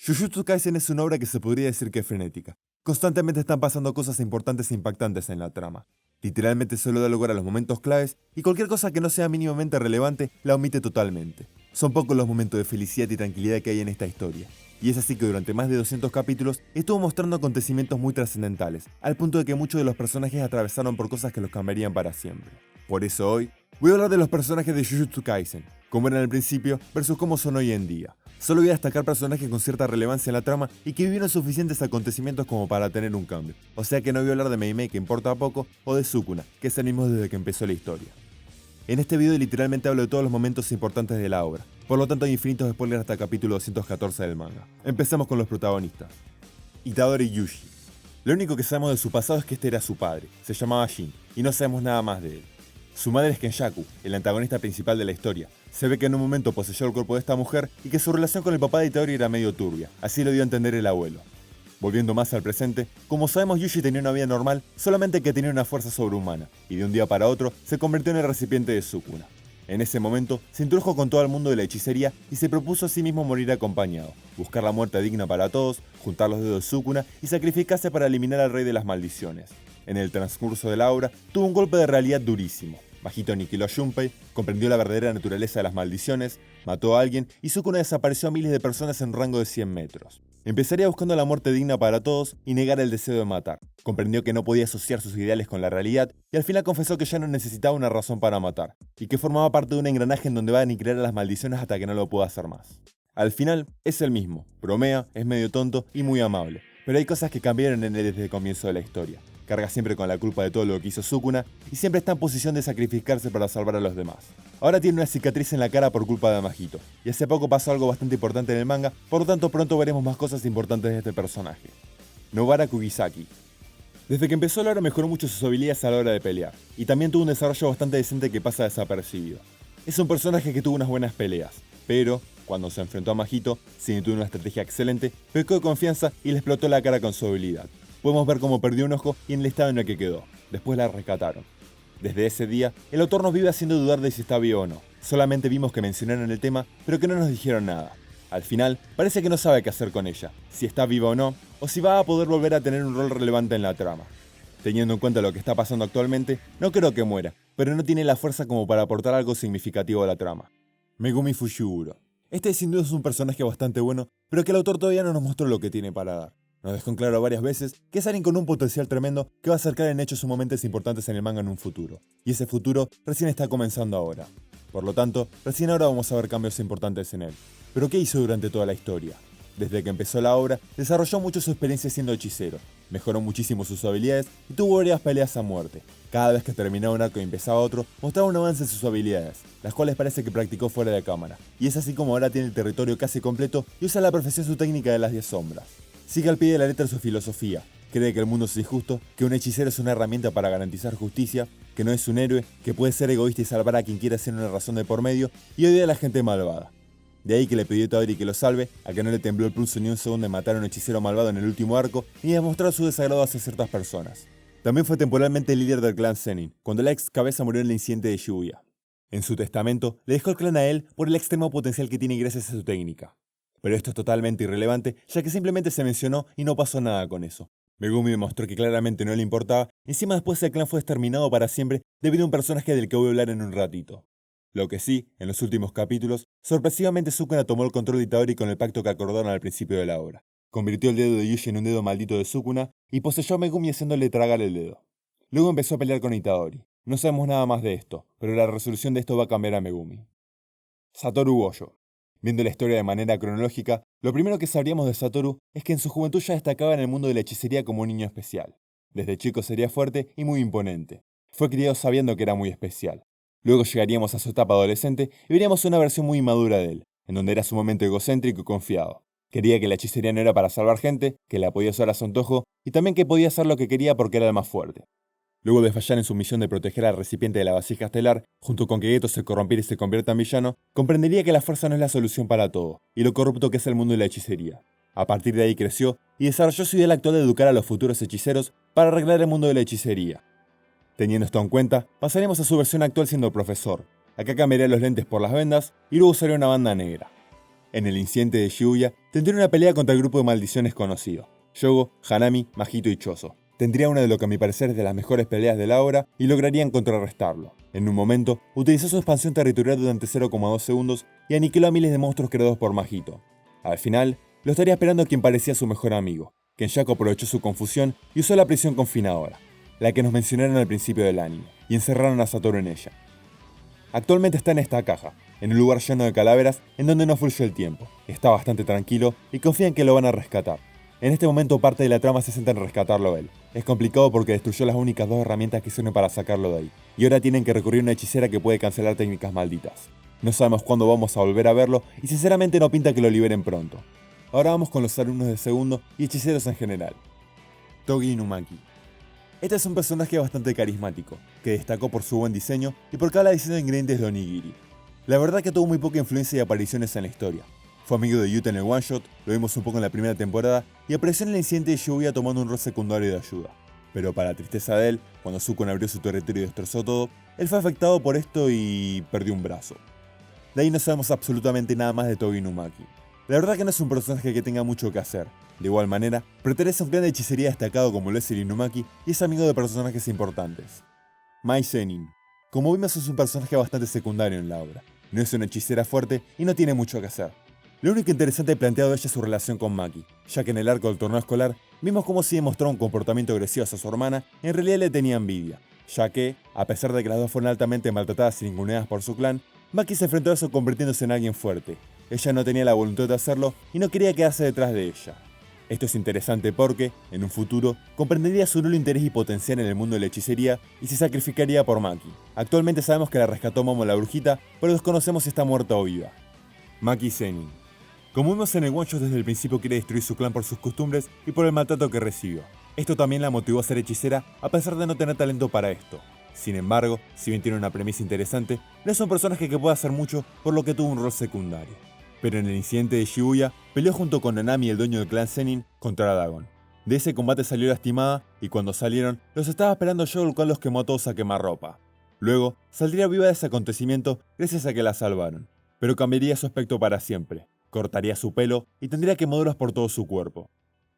Jujutsu Kaisen es una obra que se podría decir que es frenética. Constantemente están pasando cosas importantes e impactantes en la trama. Literalmente solo da lugar a los momentos claves y cualquier cosa que no sea mínimamente relevante la omite totalmente. Son pocos los momentos de felicidad y tranquilidad que hay en esta historia. Y es así que durante más de 200 capítulos estuvo mostrando acontecimientos muy trascendentales, al punto de que muchos de los personajes atravesaron por cosas que los cambiarían para siempre. Por eso hoy, voy a hablar de los personajes de Jujutsu Kaisen, cómo eran al principio versus cómo son hoy en día. Solo voy a destacar personajes con cierta relevancia en la trama y que vivieron suficientes acontecimientos como para tener un cambio. O sea que no voy a hablar de Mei Mei, que importa poco, o de Sukuna, que es el mismo desde que empezó la historia. En este video literalmente hablo de todos los momentos importantes de la obra, por lo tanto hay infinitos spoilers hasta el capítulo 214 del manga. Empecemos con los protagonistas. Itadori Yuji. Lo único que sabemos de su pasado es que este era su padre, se llamaba Jin, y no sabemos nada más de él. Su madre es Kenjaku, el antagonista principal de la historia. Se ve que en un momento poseyó el cuerpo de esta mujer y que su relación con el papá de Itadori era medio turbia, así lo dio a entender el abuelo. Volviendo más al presente, como sabemos Yuji tenía una vida normal, solamente que tenía una fuerza sobrehumana, y de un día para otro se convirtió en el recipiente de Sukuna. En ese momento se introdujo con todo el mundo de la hechicería y se propuso a sí mismo morir acompañado, buscar la muerte digna para todos, juntar los dedos de Sukuna y sacrificarse para eliminar al rey de las maldiciones. En el transcurso de la obra tuvo un golpe de realidad durísimo. Majito aniquiló a Junpei, comprendió la verdadera naturaleza de las maldiciones, mató a alguien y Sukuna desapareció a miles de personas en un rango de 100 metros. Empezaría buscando la muerte digna para todos y negar el deseo de matar. Comprendió que no podía asociar sus ideales con la realidad y al final confesó que ya no necesitaba una razón para matar, y que formaba parte de un engranaje en donde va a aniquilar a las maldiciones hasta que no lo pueda hacer más. Al final, es el mismo, bromea, es medio tonto y muy amable, pero hay cosas que cambiaron en él desde el comienzo de la historia. Carga siempre con la culpa de todo lo que hizo Sukuna y siempre está en posición de sacrificarse para salvar a los demás. Ahora tiene una cicatriz en la cara por culpa de Majito, y hace poco pasó algo bastante importante en el manga, por lo tanto pronto veremos más cosas importantes de este personaje. Nobara Kugisaki. Desde que empezó la obra mejoró mucho sus habilidades a la hora de pelear, y también tuvo un desarrollo bastante decente que pasa desapercibido. Es un personaje que tuvo unas buenas peleas, pero cuando se enfrentó a Majito, sin tuvo una estrategia excelente, pecó de confianza y le explotó la cara con su habilidad. Podemos ver cómo perdió un ojo y en el estado en el que quedó. Después la rescataron. Desde ese día, el autor nos vive haciendo dudar de si está vivo o no. Solamente vimos que mencionaron el tema, pero que no nos dijeron nada. Al final, parece que no sabe qué hacer con ella, si está viva o no, o si va a poder volver a tener un rol relevante en la trama. Teniendo en cuenta lo que está pasando actualmente, no creo que muera, pero no tiene la fuerza como para aportar algo significativo a la trama. Megumi Fushiguro. Este sin duda es un personaje bastante bueno, pero que el autor todavía no nos mostró lo que tiene para dar. Nos dejó en claro varias veces que es alguien con un potencial tremendo que va a acercar en hechos o momentos importantes en el manga en un futuro. Y ese futuro recién está comenzando ahora. Por lo tanto, recién ahora vamos a ver cambios importantes en él. ¿Pero qué hizo durante toda la historia? Desde que empezó la obra, desarrolló mucho su experiencia siendo hechicero, mejoró muchísimo sus habilidades y tuvo varias peleas a muerte. Cada vez que terminaba un arco y empezaba otro, mostraba un avance en sus habilidades, las cuales parece que practicó fuera de cámara. Y es así como ahora tiene el territorio casi completo y usa a la perfección su técnica de las 10 sombras. Sigue al pie de la letra su filosofía. Cree que el mundo es injusto, que un hechicero es una herramienta para garantizar justicia, que no es un héroe, que puede ser egoísta y salvar a quien quiera sin una razón de por medio, y odia a la gente malvada. De ahí que le pidió a Itadori que lo salve, a que no le tembló el pulso ni un segundo de matar a un hechicero malvado en el último arco, ni de mostrar su desagrado hacia ciertas personas. También fue temporalmente el líder del clan Zenin, cuando la ex cabeza murió en el incidente de Shibuya. En su testamento, le dejó el clan a él por el extremo potencial que tiene gracias a su técnica. Pero esto es totalmente irrelevante, ya que simplemente se mencionó y no pasó nada con eso. Megumi demostró que claramente no le importaba, y encima después el clan fue exterminado para siempre debido a un personaje del que voy a hablar en un ratito. Lo que sí, en los últimos capítulos, sorpresivamente Sukuna tomó el control de Itadori con el pacto que acordaron al principio de la obra. Convirtió el dedo de Yuji en un dedo maldito de Sukuna y poseyó a Megumi haciéndole tragar el dedo. Luego empezó a pelear con Itadori. No sabemos nada más de esto, pero la resolución de esto va a cambiar a Megumi. Satoru Gojo. Viendo la historia de manera cronológica, lo primero que sabríamos de Satoru es que en su juventud ya destacaba en el mundo de la hechicería como un niño especial. Desde chico sería fuerte y muy imponente. Fue criado sabiendo que era muy especial. Luego llegaríamos a su etapa adolescente y veríamos una versión muy inmadura de él, en donde era sumamente egocéntrico y confiado. Quería que la hechicería no era para salvar gente, que la podía usar a su antojo y también que podía hacer lo que quería porque era el más fuerte. Luego de fallar en su misión de proteger al recipiente de la vasija estelar, junto con que Geto se corrompiera y se convierta en villano, comprendería que la fuerza no es la solución para todo, y lo corrupto que es el mundo de la hechicería. A partir de ahí creció y desarrolló su ideal actual de educar a los futuros hechiceros para arreglar el mundo de la hechicería. Teniendo esto en cuenta, pasaremos a su versión actual siendo profesor. Acá cambiaría los lentes por las vendas y luego usaría una banda negra. En el incidente de Shibuya, tendría una pelea contra el grupo de maldiciones conocido: Yogo, Hanami, Majito y Choso. Tendría una de lo que a mi parecer es de las mejores peleas de la obra y lograrían contrarrestarlo. En un momento, utilizó su expansión territorial durante 0,2 segundos y aniquiló a miles de monstruos creados por Majito. Al final, lo estaría esperando quien parecía su mejor amigo. Kenjaku aprovechó su confusión y usó la prisión confinadora, la que nos mencionaron al principio del anime, y encerraron a Satoru en ella. Actualmente está en esta caja, en un lugar lleno de calaveras en donde no fluyó el tiempo. Está bastante tranquilo y confía en que lo van a rescatar. En este momento parte de la trama se centra en rescatarlo él. Es complicado porque destruyó las únicas dos herramientas que sirven para sacarlo de ahí, y ahora tienen que recurrir a una hechicera que puede cancelar técnicas malditas. No sabemos cuándo vamos a volver a verlo y sinceramente no pinta que lo liberen pronto. Ahora vamos con los alumnos de segundo y hechiceros en general. Togi Inumaki. Este es un personaje bastante carismático, que destacó por su buen diseño y por cada diseño de ingredientes de onigiri. La verdad que tuvo muy poca influencia y apariciones en la historia. Fue amigo de Yuta en el One Shot, lo vimos un poco en la primera temporada, y apareció en el incidente de Shibuya tomando un rol secundario de ayuda. Pero para la tristeza de él, cuando Sukuna abrió su territorio y destrozó todo, él fue afectado por esto y perdió un brazo. De ahí no sabemos absolutamente nada más de Togi Inumaki. La verdad que no es un personaje que tenga mucho que hacer. De igual manera, pertenece a un clan de hechicería destacado como lo es el Inumaki y es amigo de personajes importantes. Mai Zenin. Como vimos, es un personaje bastante secundario en la obra. No es una hechicera fuerte y no tiene mucho que hacer. Lo único interesante planteado de ella es su relación con Maki, ya que en el arco del torneo escolar vimos cómo si demostró un comportamiento agresivo hacia su hermana, en realidad le tenía envidia, ya que, a pesar de que las dos fueron altamente maltratadas y ninguneadas por su clan, Maki se enfrentó a eso convirtiéndose en alguien fuerte. Ella no tenía la voluntad de hacerlo y no quería quedarse detrás de ella. Esto es interesante porque, en un futuro, comprendería su nulo interés y potencial en el mundo de la hechicería y se sacrificaría por Maki. Actualmente sabemos que la rescató Momo la brujita, pero desconocemos si está muerta o viva. Maki Zenin. Como vimos en el One Shot, desde el principio quiere destruir su clan por sus costumbres y por el maltrato que recibió. Esto también la motivó a ser hechicera a pesar de no tener talento para esto. Sin embargo, si bien tiene una premisa interesante, no es un personaje que pueda hacer mucho por lo que tuvo un rol secundario. Pero en el incidente de Shibuya, peleó junto con Nanami, el dueño del clan Zenin, contra Dagon. De ese combate salió lastimada y cuando salieron, los estaba esperando Yogo, el cual los quemó a todos a quemarropa. Luego, saldría viva de ese acontecimiento gracias a que la salvaron, pero cambiaría su aspecto para siempre. Cortaría su pelo y tendría quemaduras por todo su cuerpo.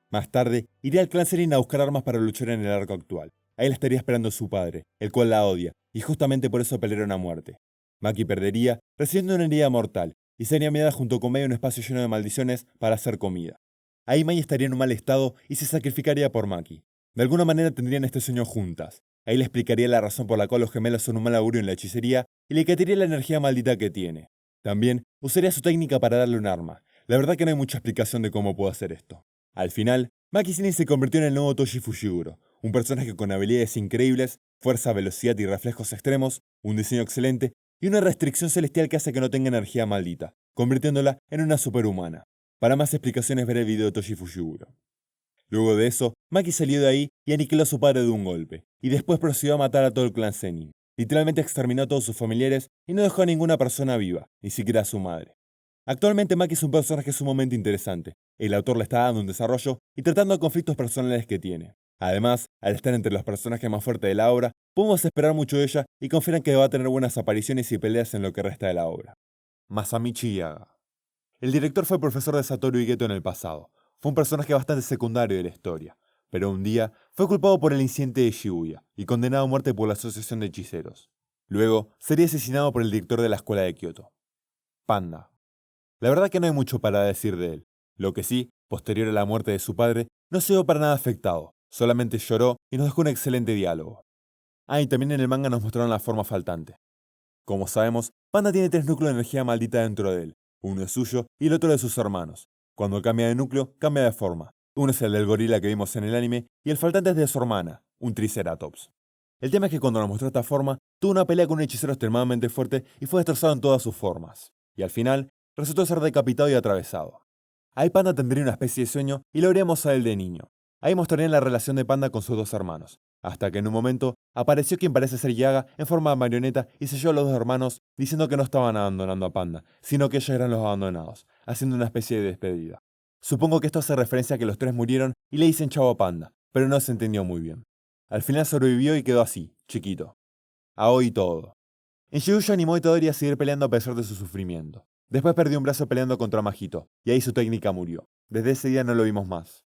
Más tarde, iría al clan Zenin a buscar armas para luchar en el arco actual. Ahí la estaría esperando su padre, el cual la odia, y justamente por eso pelearon a muerte. Maki perdería, recibiendo una herida mortal, y sería enviada junto con Mei a un espacio lleno de maldiciones para hacer comida. Ahí Mei estaría en un mal estado y se sacrificaría por Maki. De alguna manera tendrían este sueño juntas. Ahí le explicaría la razón por la cual los gemelos son un mal augurio en la hechicería y le quitaría la energía maldita que tiene. También usaría su técnica para darle un arma. La verdad que no hay mucha explicación de cómo puedo hacer esto. Al final, Maki Zenin se convirtió en el nuevo Toshi Fushiguro, un personaje con habilidades increíbles, fuerza, velocidad y reflejos extremos, un diseño excelente y una restricción celestial que hace que no tenga energía maldita, convirtiéndola en una superhumana. Para más explicaciones ver el video de Toshi Fushiguro. Luego de eso, Maki salió de ahí y aniquiló a su padre de un golpe, y después procedió a matar a todo el clan Zenin. Literalmente exterminó a todos sus familiares y no dejó a ninguna persona viva, ni siquiera a su madre. Actualmente Maki es un personaje sumamente interesante. El autor le está dando un desarrollo y tratando conflictos personales que tiene. Además, al estar entre los personajes más fuertes de la obra, podemos esperar mucho de ella y confiar en que va a tener buenas apariciones y peleas en lo que resta de la obra. Masamichi Yaga. El director fue profesor de Satoru Igeto en el pasado. Fue un personaje bastante secundario de la historia, pero un día fue culpado por el incidente de Shibuya y condenado a muerte por la Asociación de Hechiceros. Luego, sería asesinado por el director de la escuela de Kioto. Panda. La verdad que no hay mucho para decir de él. Lo que sí, posterior a la muerte de su padre, no se vio para nada afectado, solamente lloró y nos dejó un excelente diálogo. Ah, y también en el manga nos mostraron la forma faltante. Como sabemos, Panda tiene 3 núcleos de energía maldita dentro de él. Uno es suyo y el otro de sus hermanos. Cuando cambia de núcleo, cambia de forma. Uno es el del gorila que vimos en el anime y el faltante es de su hermana, un Triceratops. El tema es que cuando nos mostró esta forma, tuvo una pelea con un hechicero extremadamente fuerte y fue destrozado en todas sus formas. Y al final, resultó ser decapitado y atravesado. Ahí Panda tendría una especie de sueño y lo veríamos a él de niño. Ahí mostrarían la relación de Panda con sus 2 hermanos, hasta que en un momento apareció quien parece ser Yaga en forma de marioneta y selló a los 2 hermanos diciendo que no estaban abandonando a Panda, sino que ellos eran los abandonados, haciendo una especie de despedida. Supongo que esto hace referencia a que los 3 murieron y le dicen chavo a Panda, pero no se entendió muy bien. Al final sobrevivió y quedó así, chiquito. A hoy todo. En Shibuya animó a Itadori a seguir peleando a pesar de su sufrimiento. Después perdió un brazo peleando contra Mahito, y ahí su técnica murió. Desde ese día no lo vimos más.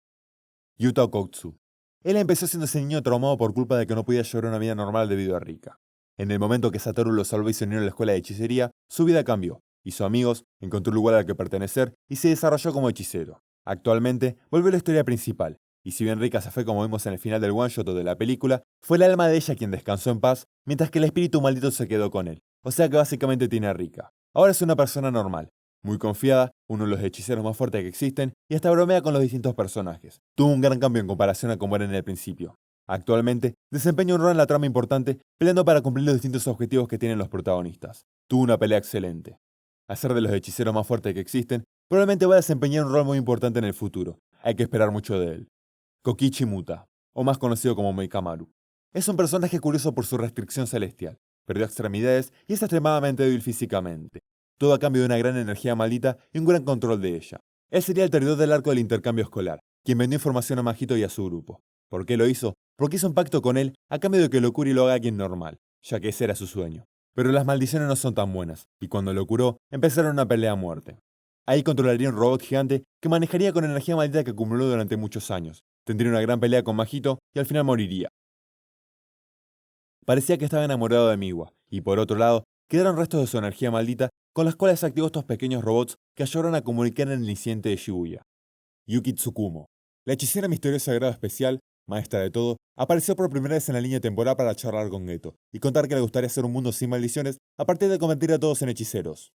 Yuta Okotsu. Él empezó siendo ese niño traumado por culpa de que no podía llevar una vida normal debido a Rika. En el momento que Satoru lo salvó y se unió a la escuela de hechicería, su vida cambió. Hizo amigos, encontró un lugar al que pertenecer y se desarrolló como hechicero. Actualmente, volvió a la historia principal, y si bien Rika se fue como vimos en el final del one-shot o de la película, fue el alma de ella quien descansó en paz, mientras que el espíritu maldito se quedó con él. O sea que básicamente tiene a Rika. Ahora es una persona normal, muy confiada, uno de los hechiceros más fuertes que existen, y hasta bromea con los distintos personajes. Tuvo un gran cambio en comparación a como era en el principio. Actualmente, desempeña un rol en la trama importante, peleando para cumplir los distintos objetivos que tienen los protagonistas. Tuvo una pelea excelente. A ser de los hechiceros más fuertes que existen, probablemente va a desempeñar un rol muy importante en el futuro. Hay que esperar mucho de él. Kokichi Muta, o más conocido como Meikamaru. Es un personaje curioso por su restricción celestial. Perdió extremidades y es extremadamente débil físicamente. Todo a cambio de una gran energía maldita y un gran control de ella. Él sería el traidor del arco del intercambio escolar, quien vendió información a Majito y a su grupo. ¿Por qué lo hizo? Porque hizo un pacto con él a cambio de que lo cure y lo haga alguien normal, ya que ese era su sueño. Pero las maldiciones no son tan buenas, y cuando lo curó, empezaron una pelea a muerte. Ahí controlaría un robot gigante que manejaría con energía maldita que acumuló durante muchos años. Tendría una gran pelea con Majito y al final moriría. Parecía que estaba enamorado de Miwa, y por otro lado, quedaron restos de su energía maldita con las cuales activó estos pequeños robots que ayudaron a comunicar en el incidente de Shibuya. Yuki Tsukumo. La hechicera misteriosa de grado especial, maestra de todo, apareció por primera vez en la línea temporal para charlar con Geto y contar que le gustaría hacer un mundo sin maldiciones a partir de convertir a todos en hechiceros.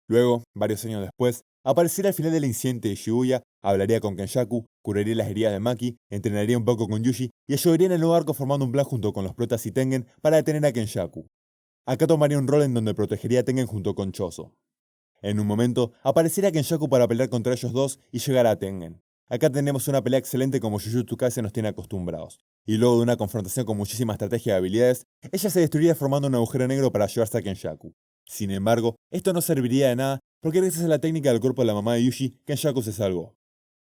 Luego, varios años después, aparecería al final del incidente de Shibuya, hablaría con Kenshaku, curaría las heridas de Maki, entrenaría un poco con Yuji y ayudaría en el nuevo arco formando un plan junto con los protas y Tengen para detener a Kenshaku. Acá tomaría un rol en donde protegería a Tengen junto con Choso. En un momento, aparecería Kenshaku para pelear contra ellos dos y llegar a Tengen. Acá tenemos una pelea excelente como Jujutsu Kaisen nos tiene acostumbrados. Y luego de una confrontación con muchísima estrategia y habilidades, ella se destruiría formando un agujero negro para llevarse a Kenshaku. Sin embargo, esto no serviría de nada porque gracias a la técnica del cuerpo de la mamá de Yuji, Kenshaku se salvó.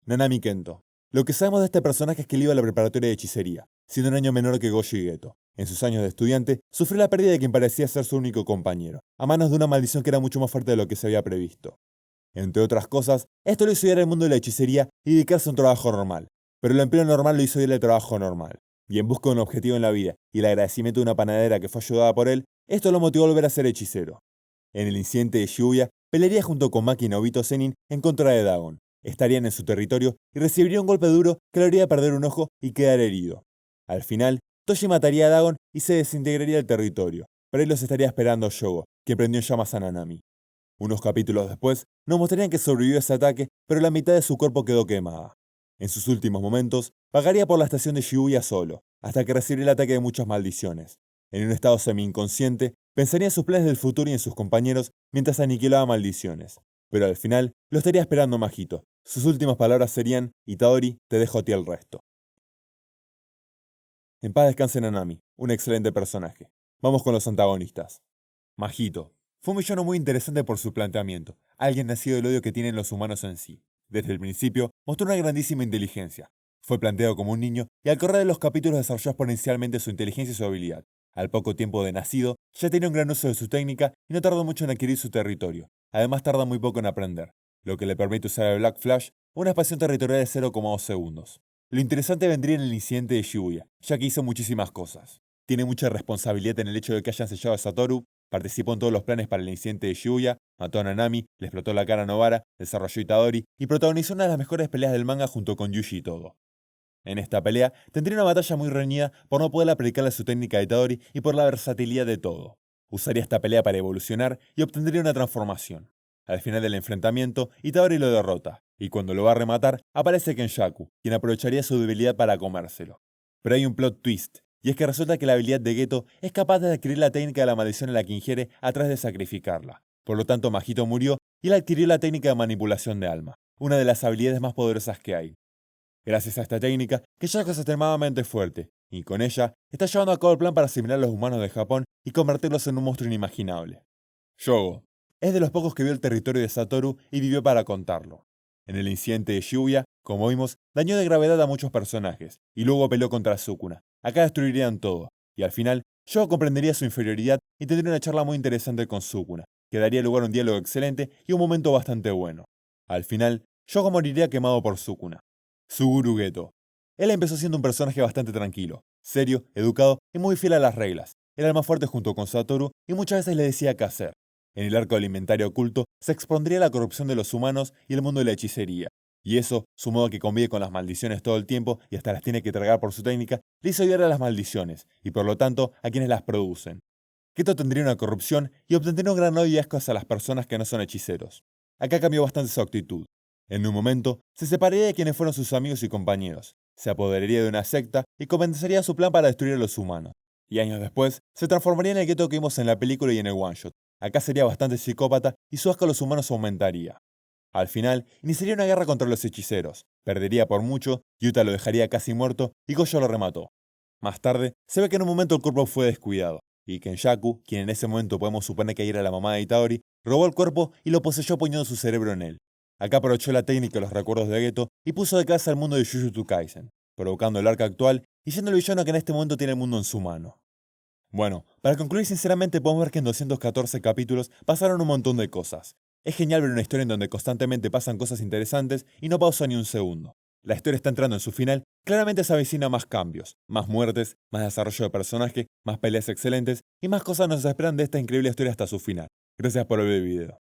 Nanami Kento. Lo que sabemos de este personaje es que él iba a la preparatoria de hechicería, siendo un año menor que Gojo y Geto. En sus años de estudiante, sufrió la pérdida de quien parecía ser su único compañero, a manos de una maldición que era mucho más fuerte de lo que se había previsto. Entre otras cosas, esto lo hizo ir al mundo de la hechicería y dedicarse a un trabajo normal. Pero el empleo normal lo hizo ir al trabajo normal. Y en busca de un objetivo en la vida y el agradecimiento de una panadera que fue ayudada por él, esto lo motivó a volver a ser hechicero. En el incidente de Shibuya, pelearía junto con Maki y Nobito Zenin en contra de Dagon. Estarían en su territorio y recibiría un golpe duro que le haría perder un ojo y quedar herido. Al final, Toshi mataría a Dagon y se desintegraría el territorio, pero ahí los estaría esperando Shogo, que prendió en llamas a Nanami. Unos capítulos después, nos mostrarían que sobrevivió a ese ataque, pero la mitad de su cuerpo quedó quemada. En sus últimos momentos, vagaría por la estación de Shibuya solo, hasta que recibiría el ataque de muchas maldiciones. En un estado semi-inconsciente, pensaría en sus planes del futuro y en sus compañeros mientras aniquilaba maldiciones. Pero al final, lo estaría esperando Majito. Sus últimas palabras serían: Itadori, te dejo a ti el resto. En paz descanse Nanami, un excelente personaje. Vamos con los antagonistas. Majito. Fue un villano muy interesante por su planteamiento, alguien nacido del odio que tienen los humanos en sí. Desde el principio, mostró una grandísima inteligencia. Fue planteado como un niño y al correr de los capítulos desarrolló exponencialmente su inteligencia y su habilidad. Al poco tiempo de nacido, ya tenía un gran uso de su técnica y no tardó mucho en adquirir su territorio. Además, tarda muy poco en aprender, lo que le permite usar el Black Flash, una expansión territorial de 0,2 segundos. Lo interesante vendría en el incidente de Shibuya, ya que hizo muchísimas cosas. Tiene mucha responsabilidad en el hecho de que hayan sellado a Satoru, participó en todos los planes para el incidente de Shibuya, mató a Nanami, le explotó la cara a Nobara, desarrolló Itadori y protagonizó una de las mejores peleas del manga junto con Yuji y todo. En esta pelea tendría una batalla muy reñida por no poder aplicarle su técnica a Itadori y por la versatilidad de todo. Usaría esta pelea para evolucionar y obtendría una transformación. Al final del enfrentamiento, Itadori lo derrota, y cuando lo va a rematar, aparece Kenshaku, quien aprovecharía su debilidad para comérselo. Pero hay un plot twist, y es que resulta que la habilidad de Geto es capaz de adquirir la técnica de la maldición en la que ingiere a través de sacrificarla. Por lo tanto, Majito murió y él adquirió la técnica de manipulación de alma, una de las habilidades más poderosas que hay. Gracias a esta técnica, Kenshaku es extremadamente fuerte, y con ella está llevando a cabo el plan para asimilar a los humanos de Japón y convertirlos en un monstruo inimaginable. Shogo. Es de los pocos que vio el territorio de Satoru y vivió para contarlo. En el incidente de Shibuya, como vimos, dañó de gravedad a muchos personajes, y luego peleó contra Sukuna. Acá destruirían todo, y al final, Shogo comprendería su inferioridad y tendría una charla muy interesante con Sukuna, que daría lugar a un diálogo excelente y un momento bastante bueno. Al final, Yoko moriría quemado por Sukuna. Suguru Geto. Él empezó siendo un personaje bastante tranquilo, serio, educado y muy fiel a las reglas. Era el más fuerte junto con Satoru y muchas veces le decía qué hacer. En el arco del inventario oculto se expondría la corrupción de los humanos y el mundo de la hechicería. Y eso, sumado a que convive con las maldiciones todo el tiempo y hasta las tiene que tragar por su técnica, le hizo odiar a las maldiciones, y por lo tanto a quienes las producen. Keto tendría una corrupción y obtendría un gran odio y asco hacia las personas que no son hechiceros. Acá cambió bastante su actitud. En un momento, se separaría de quienes fueron sus amigos y compañeros, se apoderaría de una secta y comenzaría su plan para destruir a los humanos. Y años después, se transformaría en el Keto que vimos en la película y en el one-shot. Acá sería bastante psicópata y su asco a los humanos aumentaría. Al final, iniciaría una guerra contra los hechiceros. Perdería por mucho, Yuta lo dejaría casi muerto y Gojo lo remató. Más tarde, se ve que en un momento el cuerpo fue descuidado, y Kenyaku, quien en ese momento podemos suponer que era la mamá de Itadori, robó el cuerpo y lo poseyó poniendo su cerebro en él. Acá aprovechó la técnica y los recuerdos de Geto y puso de casa al mundo de Jujutsu Kaisen, provocando el arca actual y siendo el villano que en este momento tiene el mundo en su mano. Bueno, para concluir sinceramente podemos ver que en 214 capítulos pasaron un montón de cosas. Es genial ver una historia en donde constantemente pasan cosas interesantes y no pausa ni un segundo. La historia está entrando en su final, claramente se avecina más cambios, más muertes, más desarrollo de personaje, más peleas excelentes y más cosas nos esperan de esta increíble historia hasta su final. Gracias por ver el video.